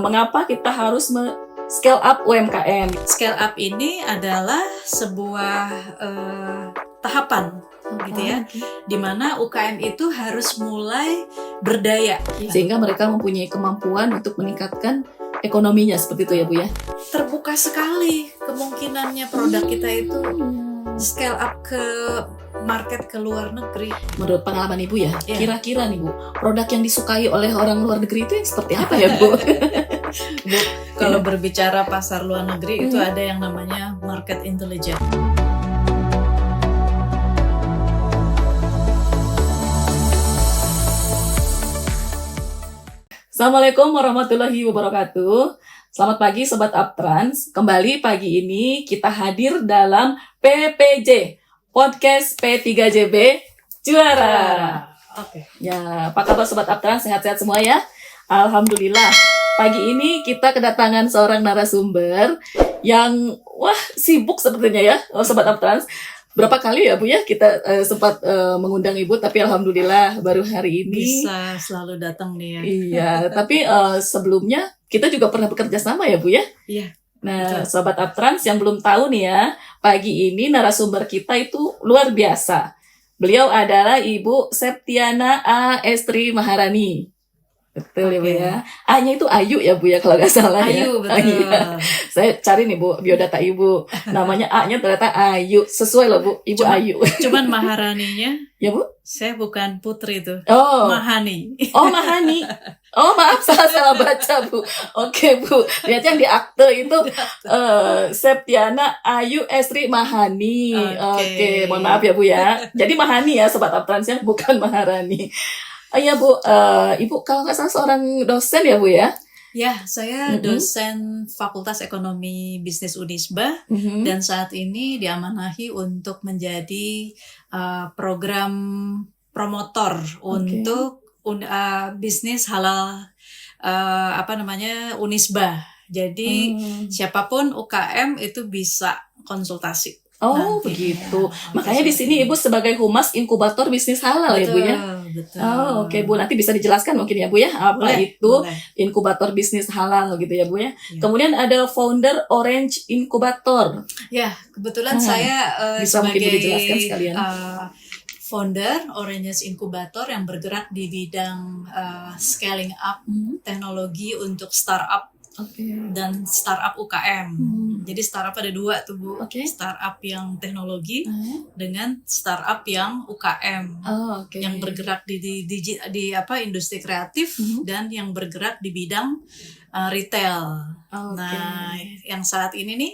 Mengapa kita harus scale up UMKM? Scale up ini adalah sebuah tahapan gitu ya, di mana UKM itu harus mulai berdaya sehingga mereka mempunyai kemampuan untuk meningkatkan ekonominya, seperti itu ya Bu ya. Terbuka sekali kemungkinannya produk kita itu scale up ke market ke luar negeri. Menurut pengalaman Ibu ya, kira-kira nih Bu, produk yang disukai oleh orang luar negeri itu yang seperti apa ya Bu? Bu, kalau berbicara pasar luar negeri itu ada yang namanya market intelligence. Assalamualaikum warahmatullahi wabarakatuh. Selamat pagi Sobat Uptrans. Kembali pagi ini kita hadir dalam PPJ, Podcast P3JB Juara. Oke. Ya, apa kabar Sobat Uptrans? Sehat-sehat semua ya? Alhamdulillah. Pagi ini kita kedatangan seorang narasumber yang sibuk sepertinya ya, Sobat Uptrans. Berapa kali ya Bu ya kita sempat mengundang Ibu, tapi alhamdulillah baru hari ini bisa selalu datang nih ya. Iya, tapi sebelumnya kita juga pernah bekerja sama ya Bu ya. Iya. Nah, betul. Sobat Uptrans yang belum tahu nih ya, pagi ini narasumber kita itu luar biasa. Beliau adalah Ibu Septiana A. Estri Maharani. Betul ya Bu ya. A-nya itu Ayu ya Bu ya kalau nggak salah ya. Ayu, betul. Iya. Saya cari nih Bu biodata Ibu. Namanya A-nya ternyata Ayu. Sesuai loh Bu, Ibu Ayu. Cuman Maharaninya ya Bu? Saya bukan Putri tuh. Oh. Mahani. Oh, Mahani. Oh, maaf salah baca Bu. Oke Bu. Lihat yang di akte itu Septiana Ayu Estri Mahani. Oke, mohon maaf ya Bu ya. Jadi Mahani ya Sobat Uptrans ya, bukan Maharani. Iya Bu, Ibu kalau nggak salah seorang dosen ya Bu ya? Ya, saya dosen Fakultas Ekonomi Bisnis Unisba dan saat ini diamanahi untuk menjadi program promotor untuk bisnis halal Unisba. Jadi siapapun UKM itu bisa konsultasi. Oh nantinya. Begitu. Makanya di sini Ibu sebagai humas inkubator bisnis halal ya Bu ya. Betul. Oh oke Bu, nanti bisa dijelaskan mungkin ya Bu ya apa itu inkubator bisnis halal gitu ya Bu ya. Kemudian ada founder Orange Inkubator. Ya kebetulan saya bisa sebagai mungkin dijelaskan sekalian. Founder Orange Inkubator yang bergerak di bidang scaling up teknologi untuk startup. Dan startup UKM. Jadi startup ada dua tuh Bu. Startup yang teknologi dengan startup yang UKM. Yang bergerak di industri kreatif dan yang bergerak di bidang retail. Nah, yang saat ini nih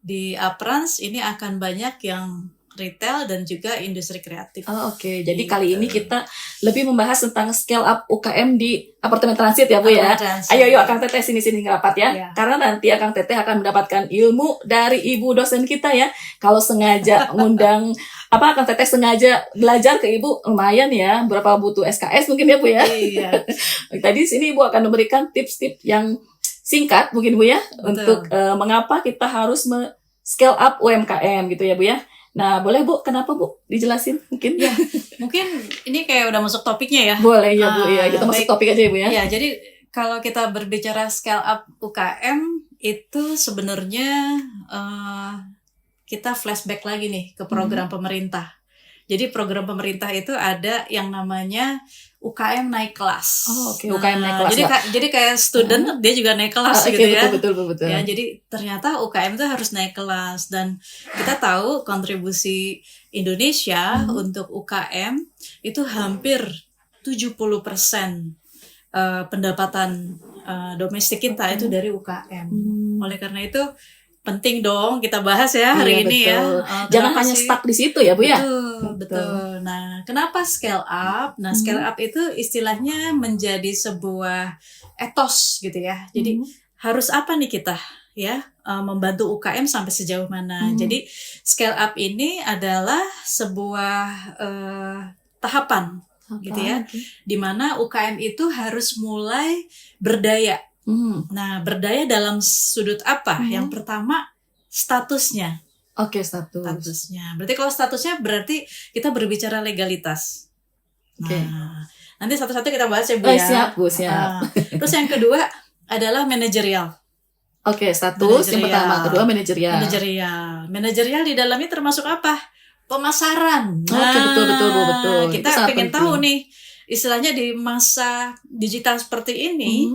di Uptrans ini akan banyak yang retail dan juga industri kreatif. Jadi gitu. Kali ini kita lebih membahas tentang scale up UKM di apartemen transit ya Bu ya. Ayo Akang Teteh sini ngerapat ya. Karena nanti Akang Teteh akan mendapatkan ilmu dari Ibu dosen kita ya. Kalau sengaja ngundang Akang Teteh sengaja belajar ke Ibu lumayan ya. Berapa butuh SKS mungkin ya Bu ya. Iya. Tadi sini Ibu akan memberikan tips-tips yang singkat mungkin Bu ya. Betul. Untuk mengapa kita harus scale up UMKM gitu ya Bu ya. Nah, boleh Bu, kenapa Bu? Dijelasin mungkin? Ya, mungkin ini kayak udah masuk topiknya ya. Boleh ya Bu, ya kita masuk topik aja ya Bu ya. Ya, jadi kalau kita berbicara scale up UKM, itu sebenarnya kita flashback lagi nih ke program pemerintah. Jadi program pemerintah itu ada yang namanya UKM naik kelas. UKM naik kelas. Jadi kayak student dia juga naik kelas gitu ya. Betul. Ya, jadi ternyata UKM itu harus naik kelas dan kita tahu kontribusi Indonesia untuk UKM itu hampir 70% pendapatan domestik kita itu dari UKM. Oleh karena itu penting dong kita bahas ya hari ini ya. Jangan hanya stuck di situ ya Bu ya. Betul. Nah, kenapa scale up? Nah, scale up itu istilahnya menjadi sebuah etos gitu ya. Jadi harus apa nih kita ya membantu UKM sampai sejauh mana. Jadi scale up ini adalah sebuah tahapan gitu ya. Di mana UKM itu harus mulai berdaya. Nah, berdaya dalam sudut apa? Yang pertama, statusnya. Statusnya. Berarti kalau statusnya berarti kita berbicara legalitas. Nah, nanti satu-satu kita bahas ya Bu ya. Siap Bu, siap. Terus yang kedua, adalah manajerial. Oke, status yang pertama, kedua manajerial. Manajerial di dalamnya termasuk apa? Pemasaran. Oke, betul. Kita pengen tahu nih, istilahnya di masa digital seperti ini,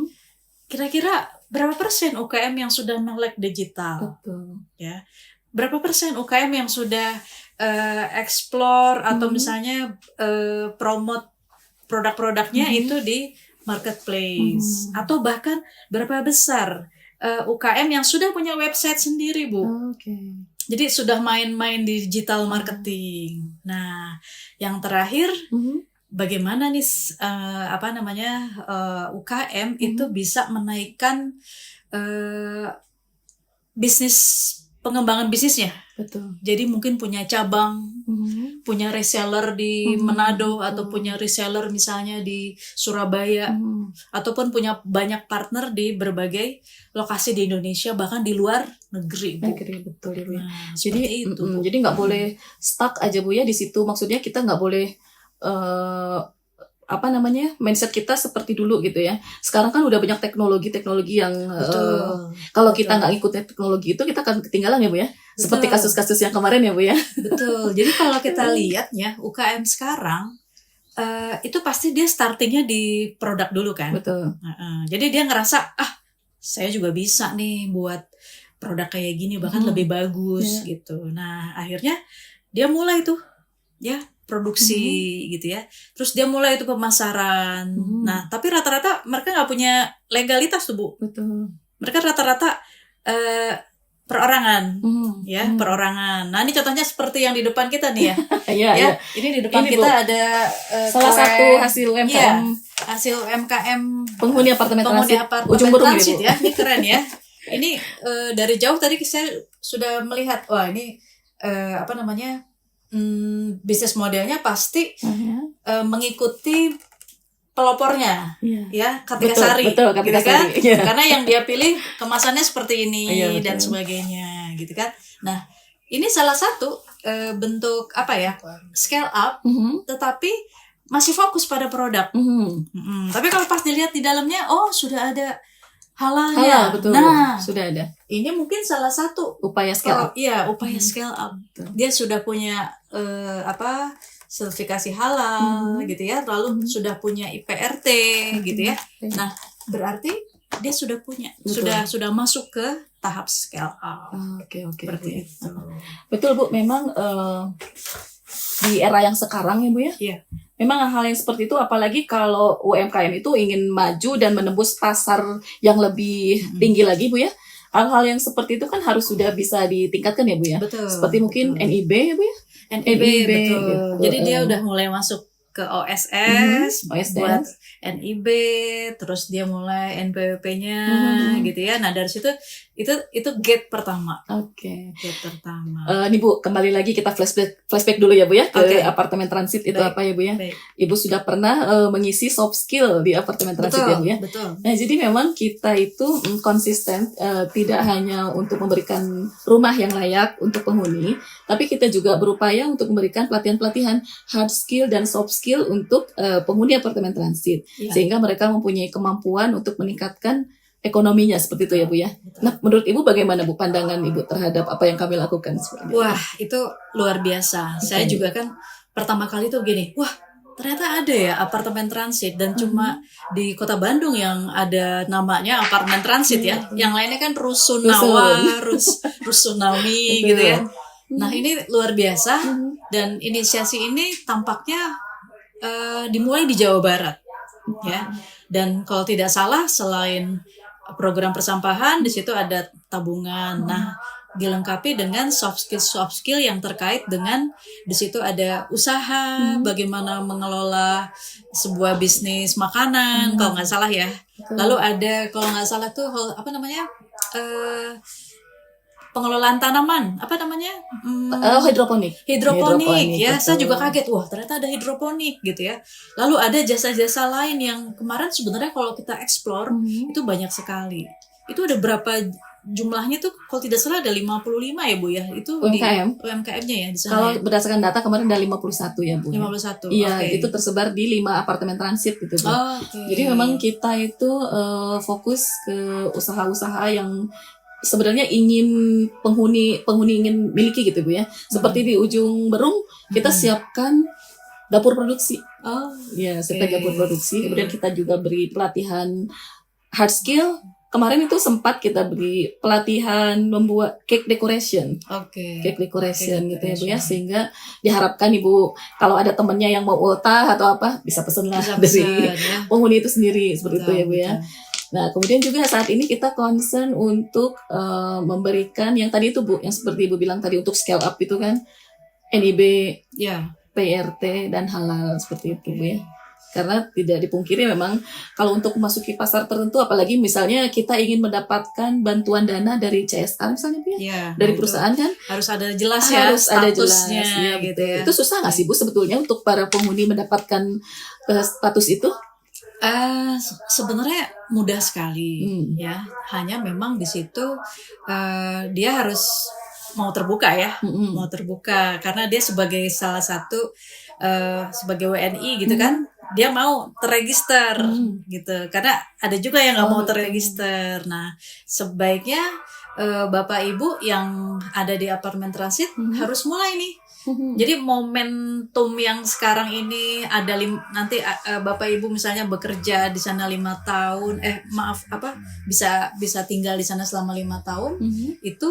kira-kira berapa persen UKM yang sudah melek digital? Betul. Ya, berapa persen UKM yang sudah explore atau misalnya promote produk-produknya itu di marketplace, atau bahkan berapa besar UKM yang sudah punya website sendiri, Bu? Jadi sudah main-main di digital marketing. Nah, yang terakhir, bagaimana nih UKM itu bisa menaikkan pengembangan bisnisnya. Betul. Jadi mungkin punya cabang, punya reseller di Manado, atau punya reseller misalnya di Surabaya, ataupun punya banyak partner di berbagai lokasi di Indonesia, bahkan di luar negeri, Bu. Betul ya, Bu. Nah, jadi nggak boleh stuck aja, Bu, ya, di situ. Maksudnya kita nggak boleh mindset kita seperti dulu gitu ya. Sekarang kan udah banyak teknologi yang kalau kita nggak ikut teknologi itu, kita akan ketinggalan ya, Bu, ya. Seperti kasus-kasus yang kemarin ya, Bu, ya. Betul. Jadi kalau kita lihat ya, UKM sekarang itu pasti dia startingnya di produk dulu kan. Betul. Jadi dia ngerasa, saya juga bisa nih buat produk kayak gini, bahkan lebih bagus gitu. Nah, akhirnya dia mulai tuh ya produksi gitu ya. Terus dia mulai itu pemasaran. Nah, tapi rata-rata mereka nggak punya legalitas tuh, Bu. Betul. Mereka rata-rata perorangan, perorangan. Nah, ini contohnya seperti yang di depan kita nih ya. Iya. Ini di depan kita Bu, ada salah satu hasil UMKM. Hasil UMKM penghuni apartemen ujung transit ya. Ini keren ya. Ini dari jauh tadi saya sudah melihat, wah ini bisnis modelnya pasti mengikuti pelopornya, ya, Kartika Sari, betul, gitu kan? Karena yang dia pilih kemasannya seperti ini dan sebagainya, gitu kan? Nah, ini salah satu bentuk scale up, tetapi masih fokus pada produk. Tapi kalau pas dilihat di dalamnya, sudah ada halalnya. Betul. Nah, sudah ada. Ini mungkin salah satu upaya scale up. Iya, upaya scale up. Dia sudah punya sertifikasi halal gitu ya, lalu sudah punya IPRT gitu ya. Nah, berarti dia sudah punya, sudah masuk ke tahap scale up. Oke. Seperti itu. Betul, Bu. Memang di era yang sekarang ya, Bu, ya. Iya. Memang hal yang seperti itu, apalagi kalau UMKM itu ingin maju dan menembus pasar yang lebih tinggi lagi, Bu, ya. Hal-hal yang seperti itu kan harus sudah bisa ditingkatkan ya, Bu, ya. Betul. Seperti mungkin NIB ya, Bu, ya. NIB betul. Gitu. Jadi dia udah mulai masuk ke OSS, buat NIB, terus dia mulai NPWP-nya gitu ya. Nah, dari situ itu gate pertama. Oke. Gate pertama. Nih, Bu, kembali lagi kita flashback dulu ya, Bu, ya, ke apartemen transit. Itu apa ya, Bu, ya? Baik. Ibu sudah pernah mengisi soft skill di apartemen transit ya, Bu, ya. Betul. Nah, jadi memang kita itu konsisten, tidak hanya untuk memberikan rumah yang layak untuk penghuni, tapi kita juga berupaya untuk memberikan pelatihan-pelatihan hard skill dan soft skill untuk penghuni apartemen transit, sehingga mereka mempunyai kemampuan untuk meningkatkan ekonominya, seperti itu ya, Bu, ya. Nah, menurut Ibu bagaimana, Bu, pandangan Ibu terhadap apa yang kami lakukan sebenarnya? Wah, itu luar biasa. Saya juga kan pertama kali tuh gini, wah ternyata ada ya apartemen transit, dan cuma di Kota Bandung yang ada namanya apartemen transit ya. Yang lainnya kan Rusunawa, Rusunami gitu ya. Nah, ini luar biasa, dan inisiasi ini tampaknya dimulai di Jawa Barat ya. Dan kalau tidak salah, selain program persampahan, di situ ada tabungan. Nah, dilengkapi dengan soft skill yang terkait dengan di situ ada usaha, bagaimana mengelola sebuah bisnis makanan, kalau nggak salah ya. Lalu ada kalau nggak salah tuh pengelolaan tanaman, hidroponik ya. betul. Saya juga kaget, wah ternyata ada hidroponik gitu ya. Lalu ada jasa-jasa lain yang kemarin sebenarnya kalau kita explore itu banyak sekali. Itu ada berapa jumlahnya tuh kalau tidak salah ada 55 ya Bu ya. Itu UMKM. di UMKM-nya ya di sana. Kalau ya? berdasarkan data kemarin ada 51 ya Bu. 51. Iya, okay. itu tersebar di 5 apartemen transit gitu Bu. Okay. Jadi memang kita itu fokus ke usaha-usaha yang sebenarnya ingin penghuni ingin miliki gitu Bu ya. Seperti di ujung Berung kita siapkan dapur produksi. Ya, siapkan dapur produksi. Kemudian kita juga beri pelatihan hard skill. Kemarin itu sempat kita beri pelatihan membuat cake decoration. Cake decoration gitu ya Bu ya. Sehingga diharapkan Ibu kalau ada temennya yang mau ultah atau apa bisa pesen lah dari penghuni itu sendiri seperti itu ya Bu ya. Nah, kemudian juga saat ini kita concern untuk memberikan yang tadi itu Bu, yang seperti Ibu bilang tadi untuk scale up itu kan NIB, PRT dan halal seperti itu Bu ya. Karena tidak dipungkiri memang kalau untuk memasuki pasar tertentu, apalagi misalnya kita ingin mendapatkan bantuan dana dari CSR misalnya Bu ya, dari perusahaan kan harus ada jelas ya harus ada statusnya jelas, gitu ya. Itu susah nggak sih Bu sebetulnya untuk para penghuni mendapatkan status itu? Sebenarnya mudah sekali ya. Hanya memang di situ dia harus mau terbuka ya, mau terbuka karena dia sebagai salah satu sebagai WNI gitu kan, dia mau terregister gitu. Karena ada juga yang nggak mau terregister. Nah, sebaiknya Bapak Ibu yang ada di apartemen transit harus mulai nih. Jadi momentum yang sekarang ini ada nanti Bapak Ibu misalnya bekerja di sana 5 tahun, bisa tinggal di sana selama 5 tahun, itu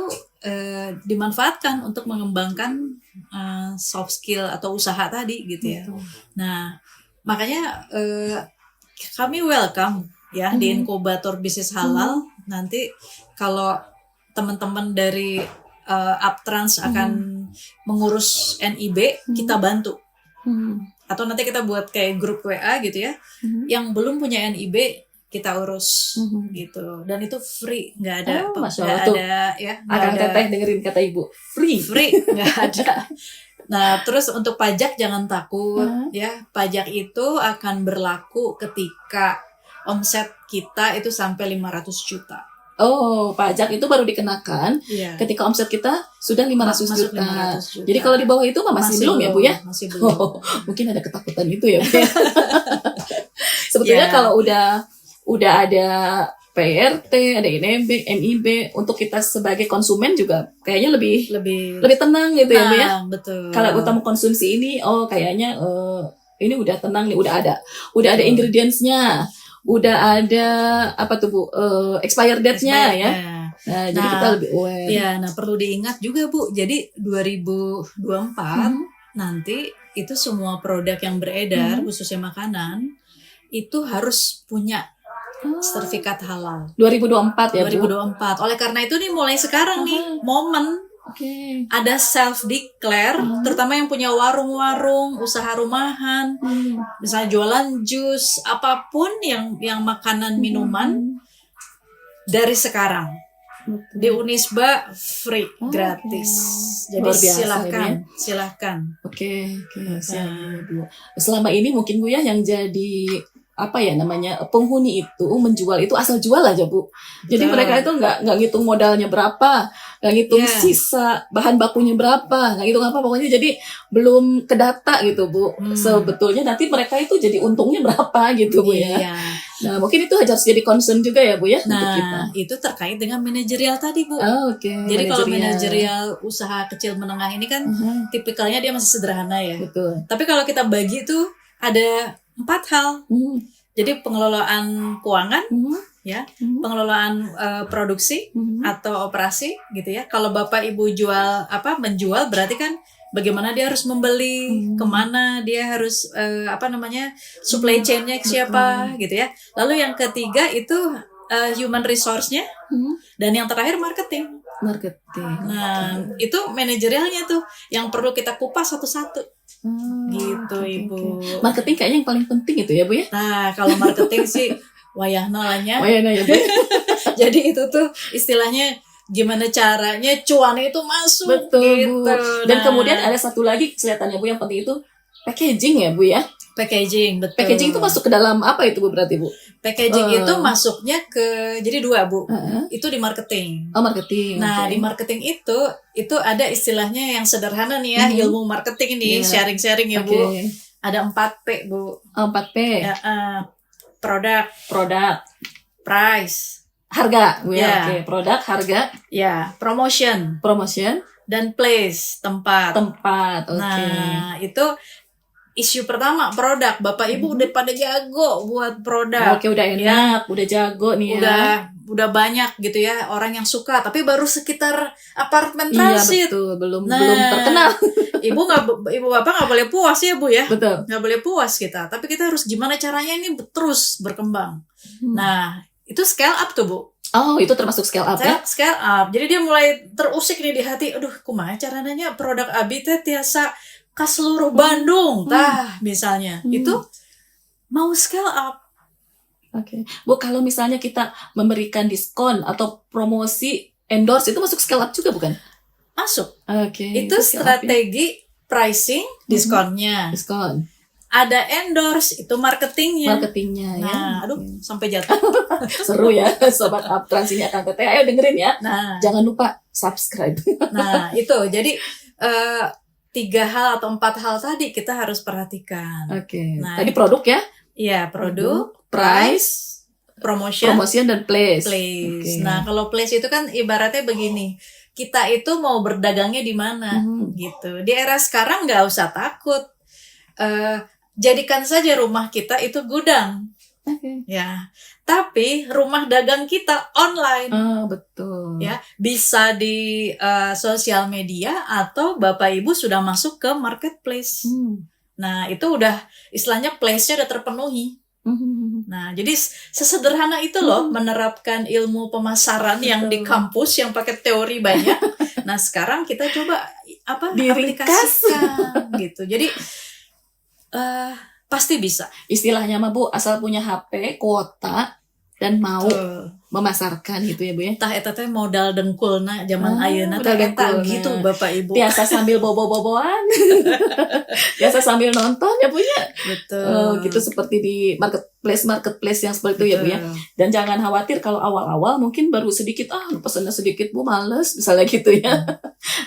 dimanfaatkan untuk mengembangkan soft skill atau usaha tadi gitu ya. Nah, makanya kami welcome ya di inkubator bisnis halal. Nanti kalau teman-teman dari Uptrans akan mengurus NIB, kita bantu. Atau nanti kita buat kayak grup WA gitu ya. Yang belum punya NIB kita urus gitu. Dan itu free, nggak ada Akan teteh dengerin kata Ibu, free nggak ada. Nah, terus untuk pajak jangan takut ya. Pajak itu akan berlaku ketika omset kita itu sampai 500 juta. Pajak itu baru dikenakan ketika omset kita sudah 500 juta. Jadi kalau di bawah itu masih belum ya Bu ya? Masih belum. Mungkin ada ketakutan itu ya Bu. Sebetulnya kalau udah ada PRT, ada NIB, untuk kita sebagai konsumen juga kayaknya lebih tenang gitu ya Bu ya. Betul. Kalau kita mau konsumsi ini, kayaknya ini udah tenang nih, udah ada ingredients-nya. Udah ada apa tuh Bu, expired date-nya ya. Nah, jadi kita lebih aware. Ya, nah perlu diingat juga Bu. Jadi 2024 nanti itu semua produk yang beredar khususnya makanan itu harus punya sertifikat halal. 2024 ya Bu. 2024. Oleh karena itu nih mulai sekarang nih momen ada self declare, terutama yang punya warung-warung, usaha rumahan, misalnya jualan jus, apapun yang makanan minuman dari sekarang di Unisba free, gratis. Jadi silahkan. Oke. Selama ini mungkin Bu ya yang jadi penghuni itu menjual itu asal jual aja Bu. Jadi mereka itu nggak ngitung modalnya berapa, nggak ngitung sisa bahan bakunya berapa, nggak ngitung apa, pokoknya jadi belum ke data gitu Bu. Sebetulnya nanti mereka itu jadi untungnya berapa gitu Bu ya. Nah mungkin itu harus jadi concern juga ya Bu ya untuk kita. Itu terkait dengan manajerial tadi Bu. Jadi kalau manajerial usaha kecil menengah ini kan tipikalnya dia masih sederhana ya. Betul. Tapi kalau kita bagi tuh ada 4 hal. Jadi pengelolaan keuangan, ya, pengelolaan produksi atau operasi, gitu ya. Kalau Bapak Ibu menjual berarti kan bagaimana dia harus membeli, kemana dia harus supply chain-nya ke siapa, gitu ya. Lalu yang ketiga itu human resource-nya, dan yang terakhir marketing. Nah, itu manajerialnya tuh yang perlu kita kupas satu-satu. Gitu Ibu. Marketing kayaknya yang paling penting itu ya Bu ya. Nah kalau marketing sih wayahna ya Bu. Jadi itu tuh istilahnya gimana caranya cuan itu masuk. Betul gitu. Bu. Dan kemudian ada satu lagi kelihatannya Bu yang penting itu packaging ya Bu ya. Packaging, betul. Packaging itu masuk ke dalam apa itu Bu berarti Bu? Packaging itu masuknya ke jadi 2, Bu. Itu di marketing. Oh, marketing. Nah, di marketing itu ada istilahnya yang sederhana nih ya, ilmu marketing ini, sharing-sharing ya, Bu. Ada 4P, Bu. 4P. Ya, produk, price, harga, Bu ya. Oke, produk, harga. Ya, promotion, dan place, tempat. Oke. Nah, itu isu pertama, produk. Bapak Ibu udah pada jago buat produk. Oke, udah enak, udah jago nih ya. Udah banyak gitu ya orang yang suka, tapi baru sekitar apartemen transit. Iya, betul, belum terkenal. Ibu bapak nggak boleh puas ya, Bu ya. Betul. Nggak boleh puas kita, tapi kita harus gimana caranya ini terus berkembang. Nah, itu scale up tuh, Bu. Oh, itu termasuk scale up ya? Scale up. Jadi dia mulai terusik nih di hati. Aduh, kumaha caranya produk Abi teh tiasa ke seluruh Bandung, misalnya. Itu mau scale up. Oke. Bu, kalau misalnya kita memberikan diskon atau promosi endorse, itu masuk scale up juga bukan? Masuk. Oke. Itu strategi pricing, diskonnya. Diskon. Ada endorse, itu marketingnya. Ya. Aduh, sampai jatuh. Seru ya, Sobat Uptrans ini Akang Teteh. Ayo dengerin ya. Nah, jangan lupa subscribe. Nah, itu. Jadi 3 hal atau 4 hal tadi kita harus perhatikan. Oke. Nah, tadi produk ya? Iya, produk, price, promotion dan place. Okay. Nah, kalau place itu kan ibaratnya begini. Kita itu mau berdagangnya di mana gitu. Di era sekarang nggak usah takut. Jadikan saja rumah kita itu gudang. Ya. Tapi rumah dagang kita online. Betul. Ya, bisa di sosial media atau Bapak Ibu sudah masuk ke marketplace. Nah, itu udah istilahnya place-nya udah terpenuhi. Nah, jadi sesederhana itu loh menerapkan ilmu pemasaran yang di kampus yang pakai teori banyak. Nah, sekarang kita coba aplikasikan gitu. Jadi pasti bisa. Istilahnya mah Bu, asal punya HP, kuota, dan mau memasarkan gitu ya Bu ya. Tah eta teh modal dengkulna zaman ayeuna teh eta gitu Bapak Ibu. Biasa sambil bobo-boboan. Biasa sambil nonton ya Bu ya. Betul. Gitu seperti di marketplace yang seperti itu ya Bu ya. Dan jangan khawatir kalau awal-awal mungkin baru sedikit pesannya sedikit Bu, males misalnya gitu ya.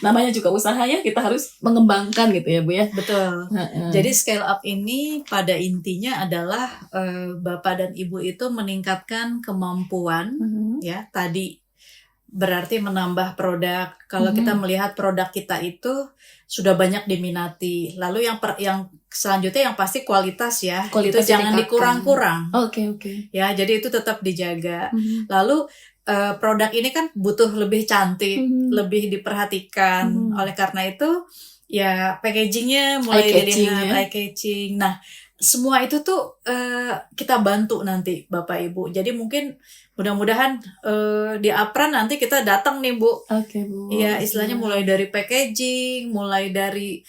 Namanya juga usaha ya, kita harus mengembangkan gitu ya Bu ya. Betul. Jadi scale up ini pada intinya adalah Bapak dan Ibu itu meningkatkan kemampuan ya, tadi berarti menambah produk. Kalau kita melihat produk kita itu sudah banyak diminati, lalu yang selanjutnya yang pasti kualitas ya, kualitas itu jangan dikurang-kurang. Oke. Ya, jadi itu tetap dijaga. Lalu produk ini kan butuh lebih cantik, lebih diperhatikan. Oleh karena itu ya packagingnya mulai dilihat, eye catching. Nah, semua itu tuh kita bantu nanti Bapak Ibu. Jadi mungkin mudah-mudahan di Apran nanti kita datang nih Bu. Oke Bu. Iya, istilahnya mulai dari packaging, mulai dari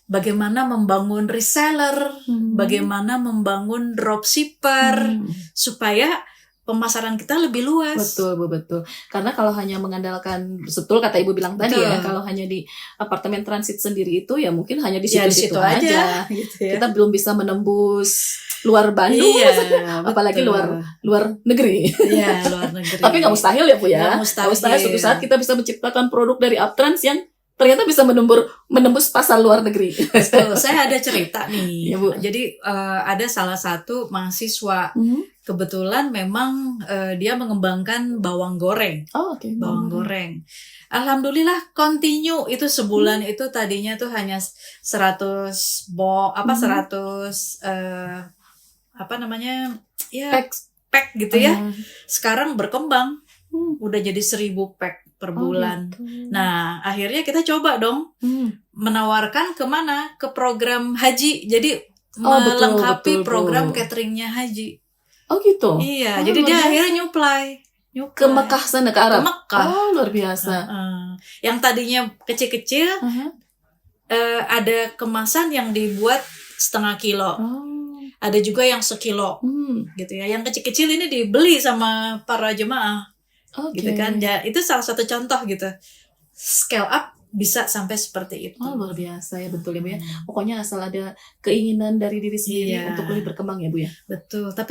bagaimana membangun reseller, bagaimana membangun dropshipper, supaya pemasaran kita lebih luas. Betul Bu, betul. Karena kalau hanya mengandalkan, betul kata Ibu bilang tadi ya, kalau hanya di apartemen transit sendiri itu ya mungkin hanya di situ-situ aja. Gitu ya. Kita belum bisa menembus luar Bandung, apalagi luar negeri. Iya, luar negeri. Tapi nggak mustahil ya Bu ya. Nggak mustahil. Suatu saat kita bisa menciptakan produk dari Uptrans yang ternyata bisa menembus pasar luar negeri. Betul. Saya ada cerita nih. Ya, Bu. Jadi ada salah satu mahasiswa kebetulan memang dia mengembangkan bawang goreng. Oke. Bawang goreng. Alhamdulillah continue itu sebulan itu tadinya tuh hanya 100 pack gitu ya. Sekarang berkembang. Udah jadi 1000 pack per bulan. Gitu. Nah, akhirnya kita coba dong menawarkan kemana? Ke program haji. Jadi melengkapi program cateringnya haji. Oh gitu? Iya, jadi dia akhirnya nyuplai. Ke Mekah sana, ke Arab? Ke Mekah. Oh, luar biasa. Yang tadinya kecil-kecil, ada kemasan yang dibuat 0,5 kilo. Ada juga yang 1 kilo. Gitu ya. Yang kecil-kecil ini dibeli sama para jemaah. Gitu kan. Ya, itu salah satu contoh gitu. Scale up bisa sampai seperti itu. Oh, luar biasa ya, betul ya Bu ya. Pokoknya asal ada keinginan dari diri sendiri untuk lebih berkembang ya Bu ya. Betul. Tapi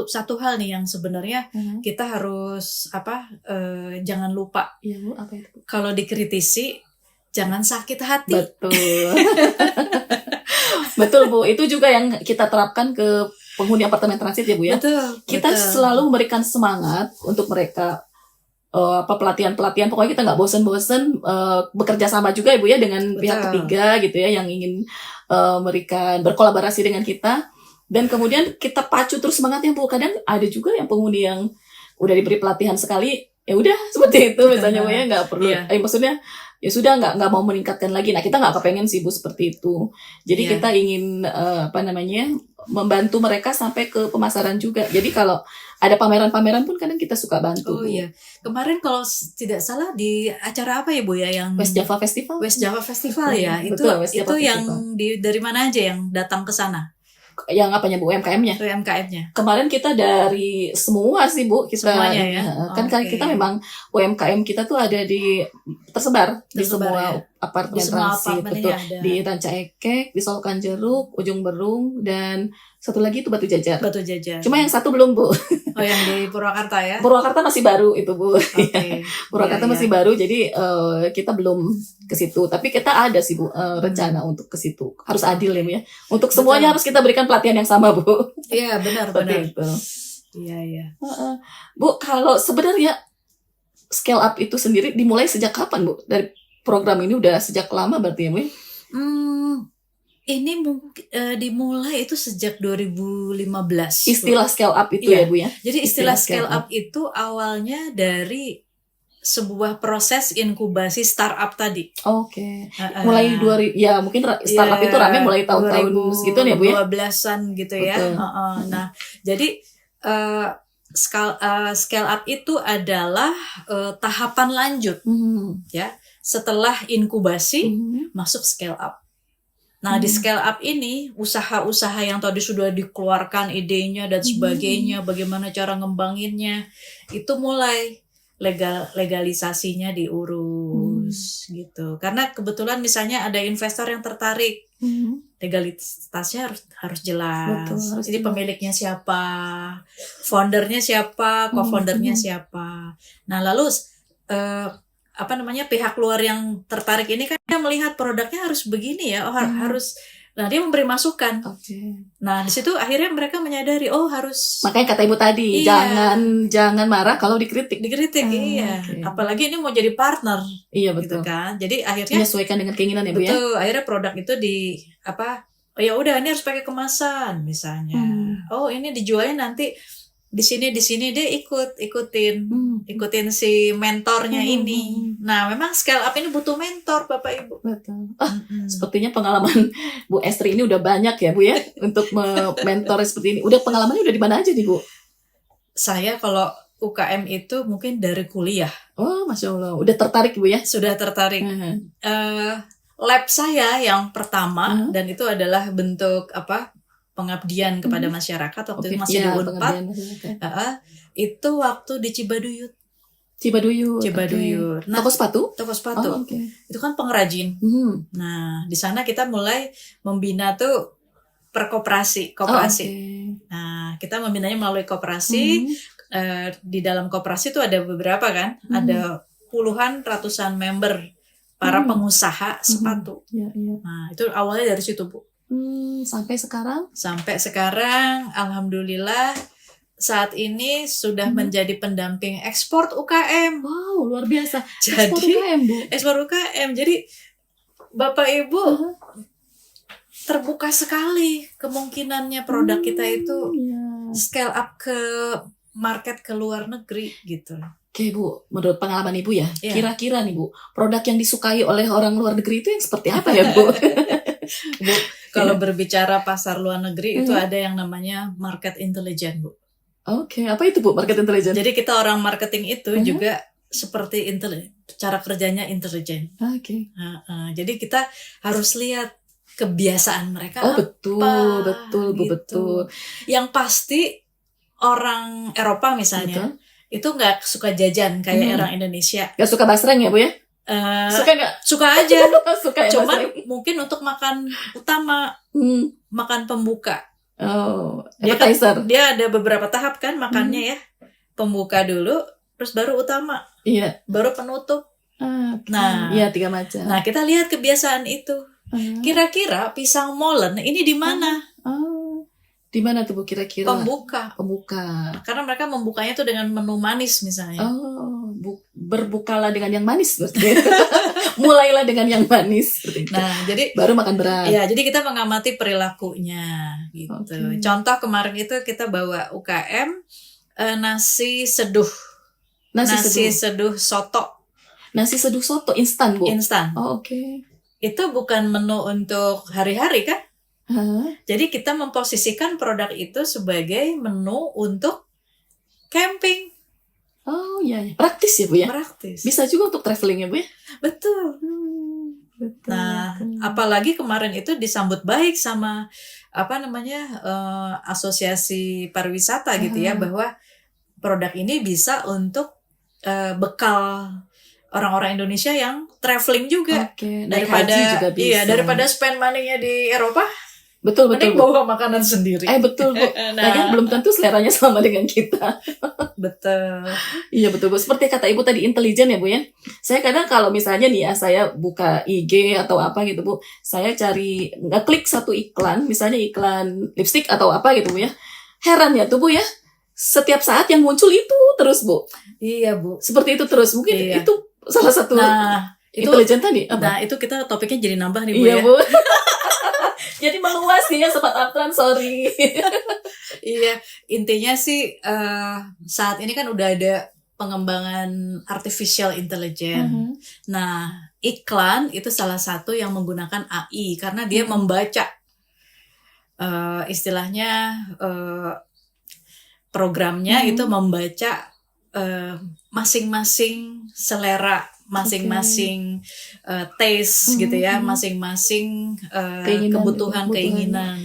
satu hal nih yang sebenarnya kita harus jangan lupa. Iya Bu, apa itu? Kalau dikritisi jangan sakit hati. Betul. Betul Bu, itu juga yang kita terapkan ke penghuni apartemen transit ya Bu ya. Betul. Kita selalu memberikan semangat untuk mereka pelatihan-pelatihan, pokoknya kita nggak bosen-bosen bekerja sama juga Ibu ya dengan pihak ketiga gitu ya yang ingin memberikan berkolaborasi dengan kita, dan kemudian kita pacu terus semangatnya Bu. Kadang ada juga yang penghuni yang udah diberi pelatihan sekali ya udah seperti itu misalnya Bu ya, nggak perlu maksudnya ya sudah nggak mau meningkatkan lagi. Nah kita nggak kepengen sih Bu seperti itu, jadi kita ingin membantu mereka sampai ke pemasaran juga. Jadi kalau ada pameran-pameran pun kadang kita suka bantu. Oh iya, kemarin kalau tidak salah di acara apa ya Bu ya, yang West Java Festival. West Java Festival ya. Betul, itu yang dari mana aja yang datang ke sana? Yang apanya Bu? UMKM-nya? UMKM-nya. Kemarin kita dari semua sih Bu. Semuanya ya? Kan kita memang UMKM kita tuh ada tersebar di semua apartemen transit. Betul. Di Ranca Ekek, di Solokan Jeruk, Ujung Berung, dan satu lagi itu Batu Jajar. Batu Jajar. Cuma yang satu belum Bu. Oh yang di Purwakarta ya? Purwakarta masih baru itu Bu. Okay. Purwakarta masih baru, jadi kita belum ke situ. Tapi kita ada sih Bu rencana untuk ke situ. Harus adil ya Bu ya. Untuk semuanya harus kita berikan pelatihan yang sama Bu. Iya benar. Iya. Bu, kalau sebenarnya scale up itu sendiri dimulai sejak kapan Bu? Dari program ini udah sejak lama berarti ya Bu? Ini mungkin dimulai itu sejak 2015. Istilah scale up itu ya Bu ya? Jadi istilah scale up itu awalnya dari sebuah proses inkubasi startup tadi. Oke. Mulai mungkin startup itu rame mulai tahun-tahun segitu ya Bu ya? 2012-an gitu ya. Nah, jadi scale up itu adalah tahapan lanjut ya. Setelah inkubasi masuk scale up. Nah, di scale up ini, usaha-usaha yang tadi sudah dikeluarkan idenya dan sebagainya, bagaimana cara ngembanginnya, itu mulai legalisasinya diurus gitu. Karena kebetulan misalnya ada investor yang tertarik, legalitasnya harus jelas. Betul, jadi pemiliknya siapa, foundernya siapa, co-foundernya siapa. Nah, lalu pihak luar yang tertarik ini kan dia melihat produknya harus begini ya, harus, nah dia memberi masukan. Nah di situ akhirnya mereka menyadari harus. Makanya kata Ibu tadi jangan marah kalau dikritik. Iya. Apalagi ini mau jadi partner. Iya betul. Gitu kan. Jadi akhirnya menyesuaikan dengan keinginan ya Bu ya. Betul. Akhirnya produk itu ya udah ini harus pakai kemasan misalnya. Ini dijualnya nanti di sini dia ikutin si mentornya ini. Nah, memang scale up ini butuh mentor Bapak Ibu. Betul. Sepertinya pengalaman Bu Estri ini udah banyak ya Bu ya untuk mentor seperti ini. Pengalamannya udah di mana aja nih Bu? Saya kalau UKM itu mungkin dari kuliah. Oh, Masya Allah. Udah tertarik Bu ya? Sudah tertarik. Lab saya yang pertama dan itu adalah bentuk pengabdian kepada masyarakat waktu itu masih di Unpad. Itu waktu di Cibaduyut. Nah, toko sepatu. Itu kan pengrajin. Nah, di sana kita mulai membina tuh koperasi. Nah, kita membinanya melalui koperasi. Di dalam koperasi tuh ada beberapa kan, ada puluhan ratusan member para pengusaha sepatu. Nah, itu awalnya dari situ Bu. Sampai sekarang alhamdulillah saat ini sudah menjadi pendamping ekspor UKM. Wow, luar biasa. Jadi ekspor UKM Bu. Ekspor UKM. Jadi Bapak Ibu terbuka sekali kemungkinannya produk kita itu scale up ke market ke luar negeri gitu. Oke Bu, menurut pengalaman Ibu ya, kira-kira nih Bu, produk yang disukai oleh orang luar negeri itu yang seperti apa ya Bu? Bu, kalau berbicara pasar luar negeri itu ada yang namanya market intelligence Bu. Oke, apa itu Bu market intelligence? Jadi kita orang marketing itu juga seperti cara kerjanya intelijen. Jadi kita harus lihat kebiasaan mereka. Betul Bu, gitu. betul. Yang pasti orang Eropa misalnya itu nggak suka jajan kayak orang Indonesia. Nggak suka basreng ya Bu ya? Suka nggak? Suka aja. Suka ya, Cuman Mas? mungkin untuk makan utama, makan pembuka. Oh, Dia kan, appetizer. dia ada beberapa tahap kan makannya ya. Pembuka dulu, terus baru utama, Iya. baru penutup. Okay. Nah, iya 3 macam. Nah, kita lihat kebiasaan itu. Kira-kira pisang molen ini di mana? Di mana tuh Bu kira-kira? Pembuka. Karena mereka membukanya tuh dengan menu manis misalnya. Oh, berbukalah dengan yang manis berarti. Mulailah dengan yang manis. Nah, jadi baru makan berat. Ya, jadi kita mengamati perilakunya gitu. Okay. Contoh kemarin itu kita bawa UKM nasi seduh. Nasi seduh soto. Nasi seduh soto instan, Bu? Instan. Oh, oke. Itu bukan menu untuk hari-hari kan? Jadi kita memposisikan produk itu sebagai menu untuk camping. Oh iya, praktis ya Bu ya? Praktis. Bisa juga untuk traveling ya Bu ya? Betul. Betul. Nah, apalagi kemarin itu disambut baik sama asosiasi pariwisata gitu ya, bahwa produk ini bisa untuk bekal orang-orang Indonesia yang traveling juga. Daripada spend money-nya di Eropa. Betul. Bawa makanan sendiri. Betul Bu. Lagian belum tentu seleranya sama dengan kita. Betul. Iya betul Bu. Seperti kata Ibu tadi intelijen ya Bu ya. Saya kadang kalau misalnya nih ya saya buka IG atau apa gitu Bu, saya cari ngeklik satu iklan, misalnya iklan lipstick atau apa gitu Bu ya. Heran ya tuh Bu ya. Setiap saat yang muncul itu terus Bu. Iya Bu. Seperti itu terus. Mungkin itu salah satu intelijen tadi. Nah itu kita topiknya jadi nambah nih Bu iya, ya. Bu. Jadi meluas nih ya Sobat Aptran, sorry. Iya, intinya sih saat ini kan udah ada pengembangan artificial intelligence. Nah, iklan itu salah satu yang menggunakan AI karena dia membaca istilahnya programnya itu membaca masing-masing selera, masing-masing taste gitu ya, masing-masing kebutuhan, keinginan.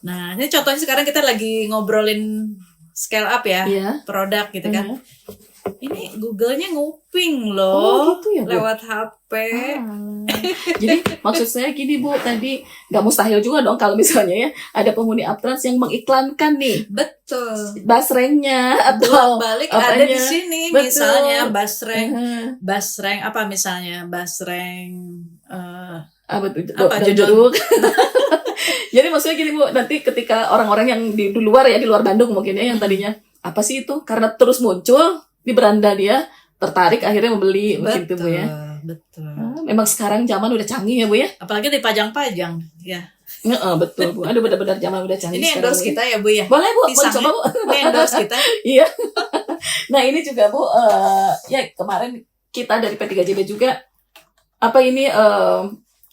Nah, ini contohnya sekarang kita lagi ngobrolin scale up ya, produk gitu kan. Ini Google-nya nguping loh, gitu ya, lewat HP. Jadi maksud saya gini Bu, tadi nggak mustahil juga dong kalau misalnya ya ada penghuni Aptrans yang mengiklankan nih. Betul. Basrengnya atau balik ada di sini. Betul. Misalnya basreng apa misalnya basreng apa jeruk. Jadi maksudnya gini Bu, nanti ketika orang-orang yang di luar Bandung mungkin ya yang tadinya apa sih itu, karena terus muncul di beranda dia tertarik akhirnya membeli begitu Bu ya. Betul. Memang sekarang zaman udah canggih ya Bu ya. Apalagi dipajang-pajang ya. Betul Bu. Aduh benar-benar zaman udah canggih. Ini endorse kita ya Bu ya. Boleh Bu, boleh coba Bu. Ini endorse kita. Iya. Nah ini juga Bu, ya kemarin kita dari P3JB juga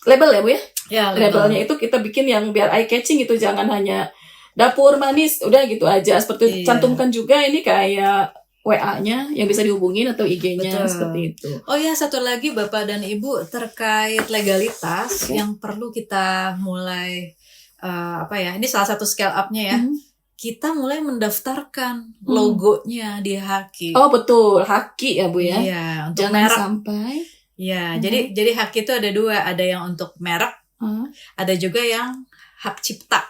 label ya Bu ya. Ya labelnya itu kita bikin yang biar eye catching gitu, jangan hanya dapur manis udah gitu aja, seperti cantumkan juga ini kayak WA-nya yang bisa dihubungin atau IG-nya. Betul. Seperti itu. Oh ya, satu lagi Bapak dan Ibu terkait legalitas yang perlu kita mulai ini salah satu scale up-nya ya. Kita mulai mendaftarkan logonya di Haki. Oh betul, Haki ya Bu ya. Iya, untuk jangan merek. Sampai. Ya, jadi Haki itu ada 2, ada yang untuk merek, ada juga yang hak cipta.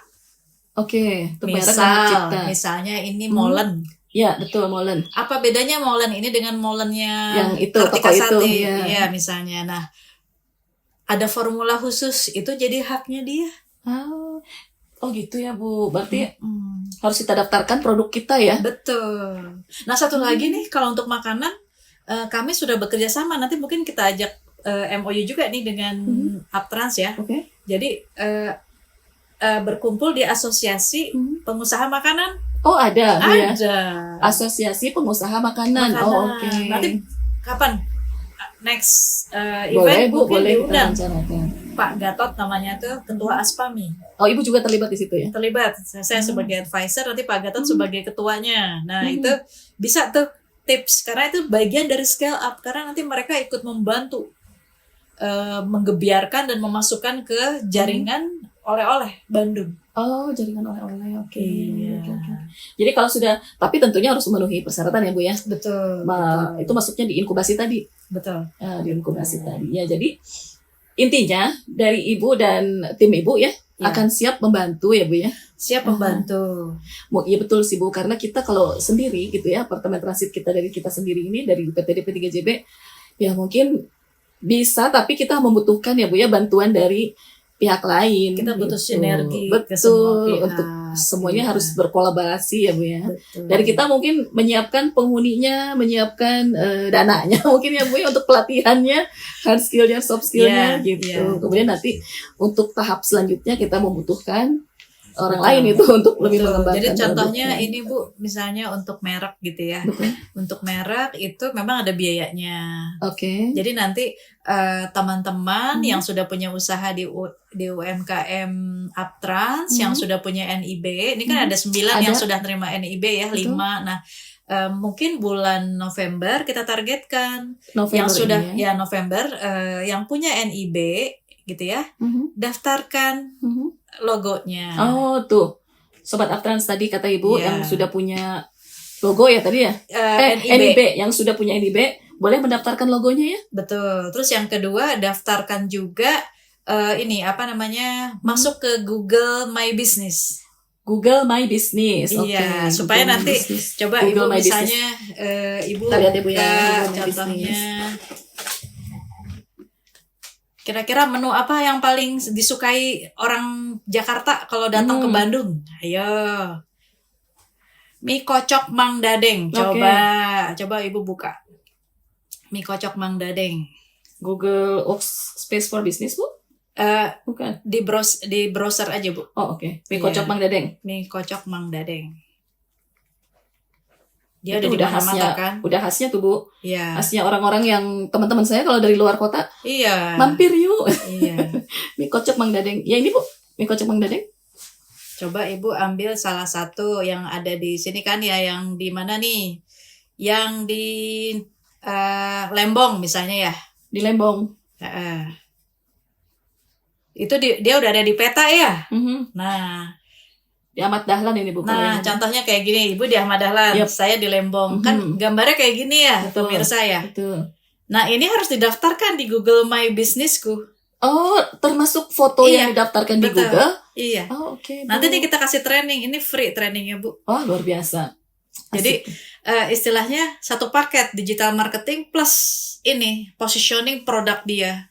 Oke, untuk merek dan hak cipta. Misalnya ini molen. Ya betul, molen. Apa bedanya molen ini dengan molennya yang itu toko itu? Ya misalnya. Nah, ada formula khusus itu jadi haknya dia. Oh gitu ya Bu. Berarti harus kita daftarkan produk kita ya. Betul. Nah satu lagi nih kalau untuk makanan kami sudah bekerja sama. Nanti mungkin kita ajak MOU juga nih dengan Aptrans ya. Okay. Jadi berkumpul di asosiasi pengusaha makanan. Oh ada. Ada. Ya? Asosiasi pengusaha makanan. Oh oke. Nanti kapan next boleh, event Bu, mungkin boleh diundang kita Pak Gatot namanya tuh ketua Aspami. Oh Ibu juga terlibat di situ ya? Terlibat. Saya sebagai advisor, nanti Pak Gatot sebagai ketuanya. Nah itu bisa tuh tips karena itu bagian dari scale up karena nanti mereka ikut membantu menggebiarkan dan memasukkan ke jaringan oleh-oleh Bandung. Oh, jaringan oleh-oleh. Oke. Iya. Okay. Jadi kalau sudah, tapi tentunya harus memenuhi persyaratan ya Bu ya. Betul. Itu masuknya di inkubasi tadi. Betul. Di inkubasi tadi. Ya, jadi intinya dari Ibu dan tim Ibu ya, akan siap membantu ya Bu ya. Siap membantu. Iya betul sih Bu, karena kita kalau sendiri gitu ya, apartemen transit kita dari kita sendiri ini dari PTDP 3JB ya mungkin bisa, tapi kita membutuhkan ya Bu ya bantuan dari pihak lain. Kita butuh gitu. sinergi Betul, ke semua pihak. untuk semuanya harus berkolaborasi ya Bu ya. Betul. Dari kita mungkin menyiapkan penghuninya, menyiapkan dananya mungkin ya Bu ya untuk pelatihannya, hard skillnya, soft skillnya gitu. Kemudian nanti untuk tahap selanjutnya kita membutuhkan orang lain itu untuk lebih mengembangkan. Jadi contohnya ini Bu, misalnya untuk merek gitu ya. Untuk merek itu memang ada biayanya. Oke. Jadi nanti teman-teman yang sudah punya usaha di UMKM Uptrans, yang sudah punya NIB, ini kan ada 9 yang sudah terima NIB ya, 5. Nah, mungkin bulan November kita targetkan yang sudah November yang punya NIB gitu ya, daftarkan logonya. Oh tuh, Sobat Uptrans tadi kata Ibu yang sudah punya logo ya tadi ya? NIB yang sudah punya NIB boleh mendaftarkan logonya ya? Betul. Terus yang kedua daftarkan juga masuk ke Google My Business. Google My Business. Iya, supaya Google nanti coba Google Ibu misalnya Ibu lihat Ibu ya, contohnya. Kira-kira menu apa yang paling disukai orang Jakarta kalau datang ke Bandung? Ayo. Mie kocok Mang Dadeng. Coba Ibu buka. Mie kocok Mang Dadeng. Google Space for Business Bu? Bukan. Di browser aja Bu. Oh oke. Mie kocok Mang Dadeng. Mie kocok Mang Dadeng. Dia itu udah khasnya kan? Udah khasnya tuh Bu. Iya. Khasnya orang-orang yang teman-teman saya kalau dari luar kota. Iya. Mampir yuk. Iya. Mie kocok Mang Dadeng. Ya ini Bu, mie kocok Mang Dadeng. Coba Ibu ambil salah satu yang ada di sini kan ya, yang di mana nih? Yang di Lembong misalnya ya. Di Lembong. Itu dia udah ada di peta ya. Nah, di Ahmad Dahlan ini Bu. Nah, contohnya kayak gini, Ibu di Ahmad Dahlan, saya di Lembong. Kan gambarnya kayak gini ya, pemirsa ya. Betul. Nah, ini harus didaftarkan di Google My Business-ku. Oh, termasuk foto yang didaftarkan di Google? Iya. Oh, oke. Nanti nih kita kasih training, ini free trainingnya Bu. Oh, luar biasa. Jadi istilahnya satu paket digital marketing plus ini positioning produk dia.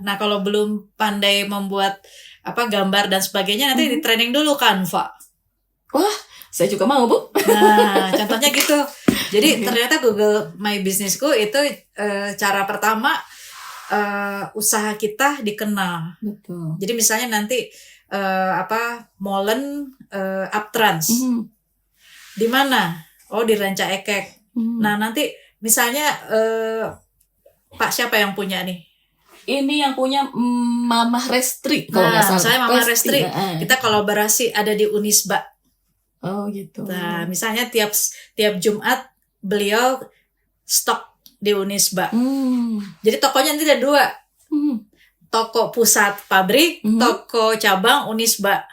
Nah, kalau belum pandai membuat gambar dan sebagainya, nanti di training dulu Canva. Wah, saya juga mau Bu. Nah, contohnya gitu. Jadi ternyata Google My Business-ku itu cara pertama usaha kita dikenal. Betul. Jadi misalnya nanti Molen Uptrans. Di mana? Oh, di Ranca Ekek. Nah, nanti misalnya Pak siapa yang punya nih? Ini yang punya Mamah Restri kalau nggak salah. Saya Mamah Restri. Kita kolaborasi ada di Unisba. Oh gitu. Nah, misalnya tiap Jumat beliau stok di Unisba. Jadi tokonya nanti ada 2. Toko pusat pabrik, toko cabang Unisba.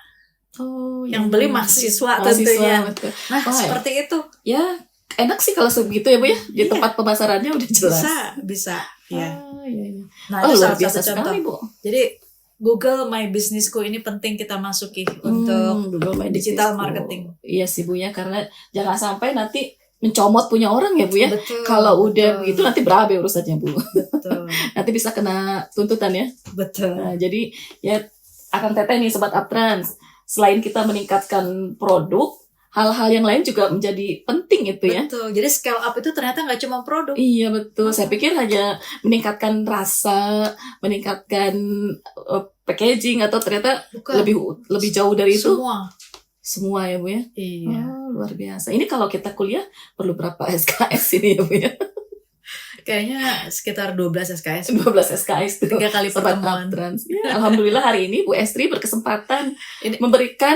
Oh, yang beli mahasiswa tentunya. Betul. Nah, seperti itu. Ya, enak sih kalau segitu ya Bu ya. Di tempat pemasarannya udah jelas. Bisa. Ya. Iya. Nah, itu luar salah biasa satu contoh. sekali, Bu. Jadi Google My Business-ku ini penting kita masuki untuk Google My digital Business-ku. marketing. Iya sih Bu ya, karena jangan sampai nanti mencomot punya orang ya Bu ya. Betul, kalau udah begitu nanti berabe urusannya Bu. Betul. Nanti bisa kena tuntutan ya. Betul. Nah, jadi ya Akang Teteh nih Sobat Uptrans, selain kita meningkatkan produk, hal-hal yang lain juga menjadi penting itu ya. Betul. Jadi scale up itu ternyata nggak cuma produk. Iya betul. Saya pikir hanya meningkatkan rasa, meningkatkan packaging, atau ternyata Bukan. lebih jauh dari itu. Semua ya Bu ya. Iya. Luar biasa. Ini kalau kita kuliah perlu berapa SKS ini ya Bu ya? Kayaknya sekitar 12 SKS. 12 SKS tuh. 3 kali pertemuan. Ya, alhamdulillah hari ini Bu Estri berkesempatan memberikan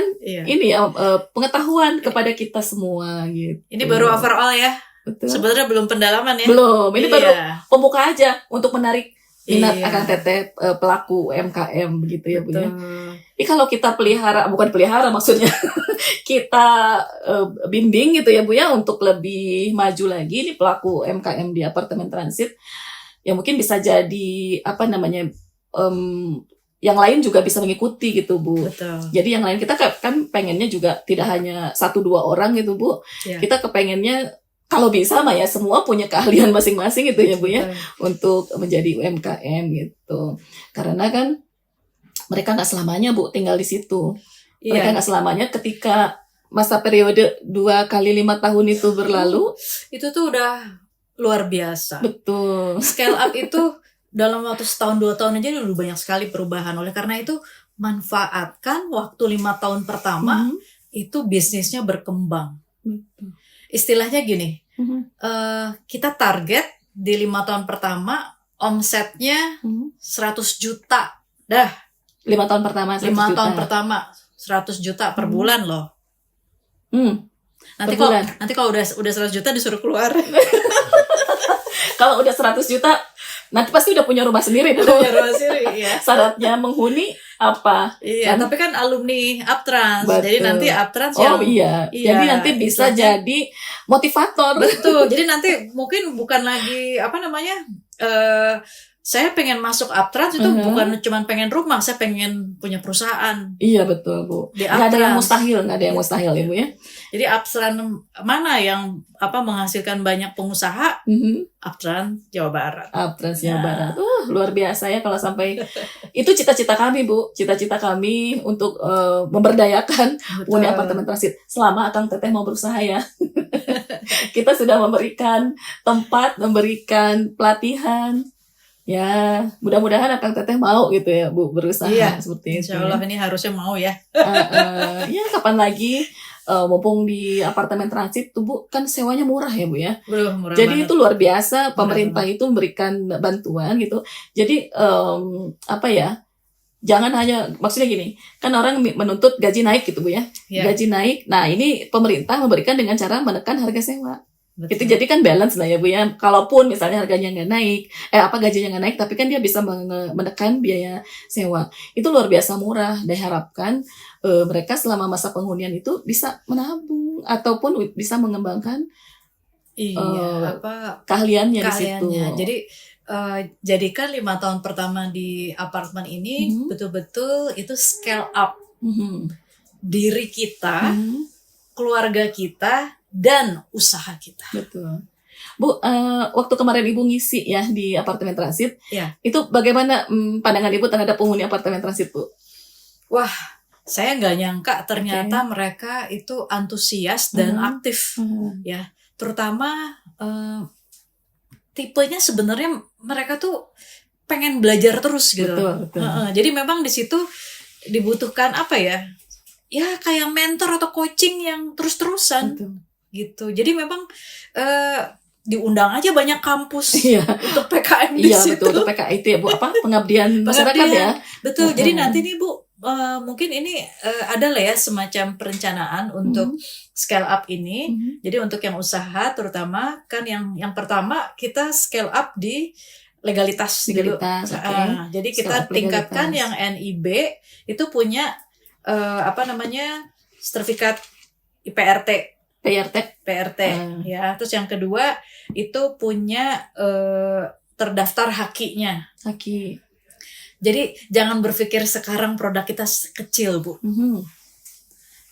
pengetahuan kepada kita semua gitu. Ini baru overall ya. Betul. Sebenarnya belum pendalaman ya. Belum. Ini baru pembuka aja untuk menarik minat Iya. Akang Teteh pelaku UMKM begitu ya Bu ya. Betul. Kalau kita bukan pelihara maksudnya, kita bimbing gitu ya Bu ya untuk lebih maju lagi nih pelaku UMKM di apartemen transit, ya mungkin bisa jadi apa namanya, yang lain juga bisa mengikuti gitu Bu. Betul. Jadi yang lain kita kan pengennya juga tidak hanya 1-2 orang gitu Bu. Iya. Kita kepengennya kalau bisa mah ya semua punya keahlian masing-masing gitu ya Bu ya, untuk menjadi UMKM gitu. Karena kan mereka nggak selamanya Bu tinggal di situ. Mereka nggak selamanya ketika masa periode 2 kali 5 tahun itu berlalu. Itu tuh udah luar biasa. Betul. Scale up itu dalam waktu setahun 2 tahun aja udah banyak sekali perubahan. Oleh karena itu manfaatkan waktu 5 tahun pertama itu bisnisnya berkembang. Istilahnya gini, kita target di 5 tahun pertama omsetnya 100 juta. Dah. 5 tahun pertama 5 tahun pertama 100 juta per bulan loh. Nanti kalau udah 100 juta disuruh keluar. Kalau udah 100 juta nanti pasti udah punya rumah sendiri. Punya rumah sendiri, ya. Syaratnya menghuni apa? Iya, tapi kan alumni Uptrans. Betul. Jadi nanti Uptrans iya. Jadi nanti bisa jadi motivator. Betul. Jadi nanti mungkin bukan lagi apa namanya? Saya pengen masuk Uptrans itu bukan cuma pengen rumah, saya pengen punya perusahaan. Iya betul Bu. Di nggak ada yang Uptrans. mustahil ya Bu ya. Jadi Uptrans mana yang menghasilkan banyak pengusaha? Uptrans Jawa Barat. Uptrans Jawa Barat. Luar biasa ya kalau sampai itu cita-cita kami Bu. Cita-cita kami untuk memberdayakan penghuni apartemen transit. Selama Akang Teteh mau berusaha ya. Kita sudah memberikan tempat, memberikan pelatihan. Ya, mudah-mudahan Akang Teteh mau gitu ya Bu berusaha seperti itu. Insya Allah ini harusnya mau ya. Ya kapan lagi, mumpung di apartemen transit tuh Bu kan sewanya murah ya Bu ya. Murah Jadi banget. itu luar biasa pemerintah itu memberikan bantuan gitu. Jadi apa ya? Jangan hanya maksudnya gini, kan orang menuntut gaji naik gitu Bu ya. Gaji naik. Nah, ini pemerintah memberikan dengan cara menekan harga sewa. Betul. Itu jadi kan balance lah ya Bu ya. Kalaupun misalnya harganya nggak naik, gajinya nggak naik, tapi kan dia bisa menekan biaya sewa. Itu luar biasa murah. Diharapkan mereka selama masa penghunian itu bisa menabung ataupun bisa mengembangkan keahliannya di situ. Jadi jadikan 5 tahun pertama di apartemen ini betul-betul itu scale up diri kita, keluarga kita, dan usaha kita. Betul. Bu, waktu kemarin Ibu ngisi ya di apartemen transit, ya. Itu bagaimana pandangan Ibu terhadap penghuni apartemen transit Bu? Wah, saya nggak nyangka ternyata mereka itu antusias dan aktif, ya. Terutama tipenya sebenarnya mereka tuh pengen belajar terus gitu. Betul. Jadi memang di situ dibutuhkan apa ya? Ya kayak mentor atau coaching yang terus-terusan. Betul. Gitu. Jadi memang diundang aja banyak kampus untuk PKM di Iya, situ. betul, untuk PKI itu ya Bu, pengabdian masyarakat ya. Betul. Jadi nanti nih Bu, mungkin ini ada lah ya semacam perencanaan untuk scale up ini. Jadi untuk yang usaha terutama kan yang pertama kita scale up di legalitas dulu. Okay. Jadi kita tingkatkan yang NIB itu punya sertifikat PRT. Ya. Terus yang kedua itu punya terdaftar hakinya. Haki. Jadi jangan berpikir sekarang produk kita kecil Bu.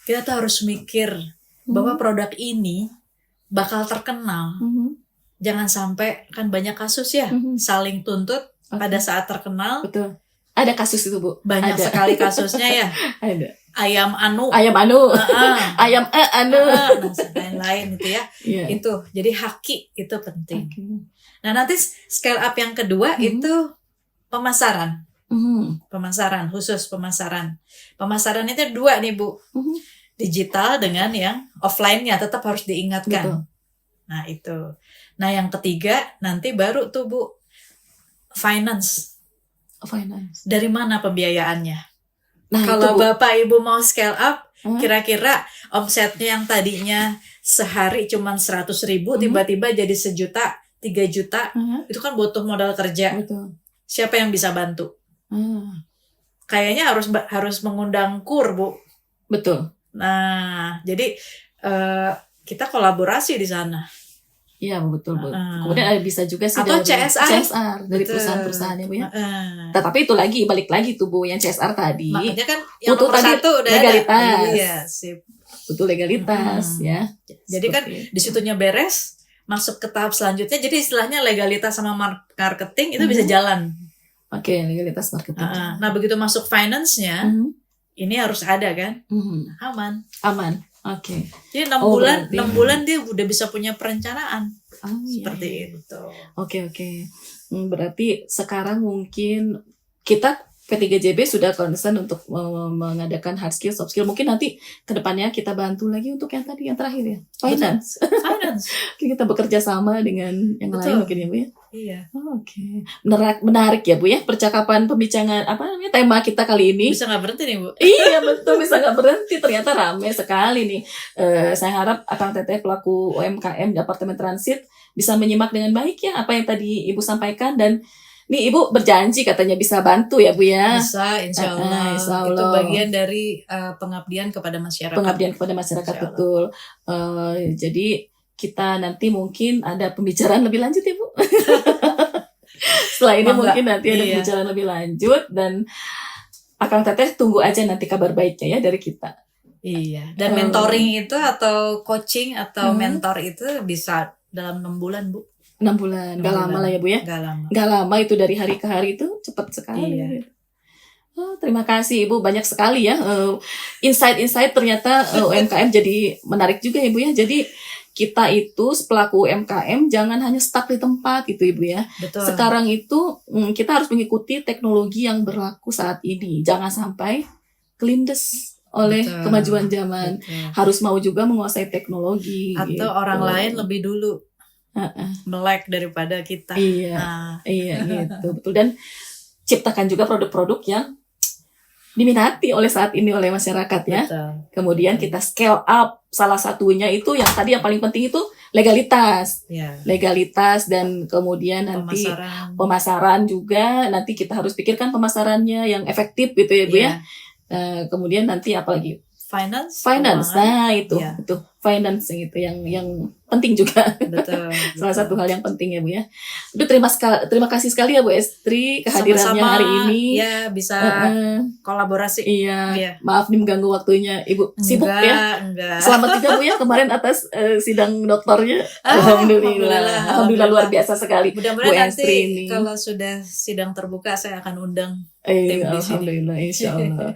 Kita tuh harus mikir bahwa produk ini bakal terkenal. Jangan sampai kan banyak kasus ya saling tuntut pada saat terkenal. Betul. Ada kasus itu Bu. Banyak sekali kasusnya ya. Ada. Ayam anu, ayam anu, lain-lain itu ya. Itu jadi haki itu penting. Nah nanti scale up yang kedua itu pemasaran. Pemasaran khusus pemasaran. Pemasaran itu 2 nih Bu. Digital dengan yang offline-nya tetap harus diingatkan. Betul. Nah itu. Nah yang ketiga nanti baru tuh Bu finance. Dari mana pembiayaannya? Nah, kalau Bapak Ibu mau scale up, kira-kira omsetnya yang tadinya sehari cuma 100.000 tiba-tiba jadi 1 juta, 3 juta, itu kan butuh modal kerja. Betul. siapa yang bisa bantu? Kayaknya harus mengundang KUR, Bu. Betul. Nah, jadi kita kolaborasi di sana. Iya, betul, Bu. Kemudian bisa juga sih atau dari CSR dari betul. perusahaan-perusahaan ya, Bu ya. Tetapi itu balik lagi tuh, Bu, yang CSR tadi. Makanya kan yang butuh nomor tadi satu udah legalitas. ada. Iya, sip. Butuh legalitas ya. Jadi kan di situnya beres, masuk ke tahap selanjutnya. Jadi istilahnya legalitas sama marketing itu bisa jalan. Oke, legalitas marketing. Nah, begitu masuk finance-nya, ini harus ada kan? Aman. Oke. Jadi 6 bulan dia udah bisa punya perencanaan. Seperti itu. Oke. Berarti sekarang mungkin kita P3JB sudah concern untuk mengadakan hard skill, soft skill. Mungkin nanti ke depannya kita bantu lagi untuk yang tadi, yang terakhir ya. Finance. Kita bekerja sama dengan yang lain mungkin ya, Bu ya. Iya. Oke. Menarik ya, Bu ya, percakapan pembicaraan tema kita kali ini. Bisa nggak berhenti nih, Bu? Iya, betul, bisa nggak berhenti. Ternyata ramai sekali nih. Saya harap Akang Teteh pelaku UMKM di Apartemen Transit bisa menyimak dengan baik ya apa yang tadi Ibu sampaikan, dan nih Ibu berjanji katanya bisa bantu ya, Bu ya. Bisa, insya Allah. Itu bagian dari pengabdian kepada masyarakat. Betul. Jadi kita nanti mungkin ada pembicaraan lebih lanjut ya, Bu. Setelah ini mungkin nanti ada pembicaraan lebih lanjut, dan Akang Teteh tunggu aja nanti kabar baiknya ya dari kita. Iya. Dan mentoring itu atau coaching atau mentor itu bisa dalam 6 bulan, Bu. 6 bulan, gak lama lah ya, Bu ya. Gak lama itu, dari hari ke hari itu cepat sekali. Iya. Terima kasih Ibu, banyak sekali ya insight ternyata UMKM jadi menarik juga ya, Bu ya. Jadi kita itu pelaku UMKM jangan hanya stuck di tempat gitu, Ibu ya. Betul. Sekarang itu kita harus mengikuti teknologi yang berlaku saat ini. Jangan sampai kelindes oleh kemajuan zaman. Harus mau juga menguasai teknologi. Atau gitu. Orang lain lebih dulu melek daripada kita. Iya gitu, betul. Dan ciptakan juga produk-produk yang diminati oleh saat ini oleh masyarakat ya. Betul. Kemudian kita scale up, salah satunya itu yang tadi yang paling penting itu legalitas. Legalitas, dan kemudian nanti pemasaran juga. Nanti kita harus pikirkan pemasarannya yang efektif gitu ya, Bu ya. Kemudian nanti apalagi finance. Nah itu finance itu yang penting juga. Betul. Salah satu hal yang penting ya, Bu ya. Udah, terima kasih sekali ya Bu Estri kehadirannya sama-sama, hari ini. Ya, bisa kolaborasi. Iya. Maaf nih mengganggu waktunya Ibu. Sibuk ya. Enggak. Selamat juga Bu ya kemarin atas sidang doktornya. Alhamdulillah luar biasa sekali. Mudah-mudahan nanti kalau sudah sidang terbuka saya akan undang tim di sini. Alhamdulillah, insyaallah.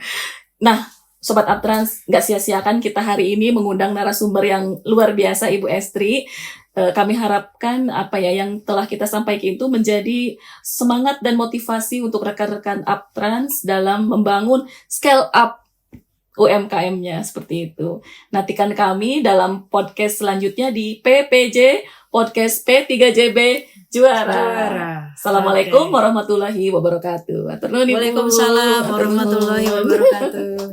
Nah, Sobat Uptrans, gak sia-siakan kita hari ini mengundang narasumber yang luar biasa, Ibu Estri. Kami harapkan apa ya yang telah kita sampaikan itu menjadi semangat dan motivasi untuk rekan-rekan Uptrans dalam membangun scale up UMKM-nya, seperti itu. Nantikan kami dalam podcast selanjutnya di PPJ, Podcast P3JB Juara. Assalamualaikum warahmatullahi wabarakatuh. Waalaikumsalam warahmatullahi wabarakatuh.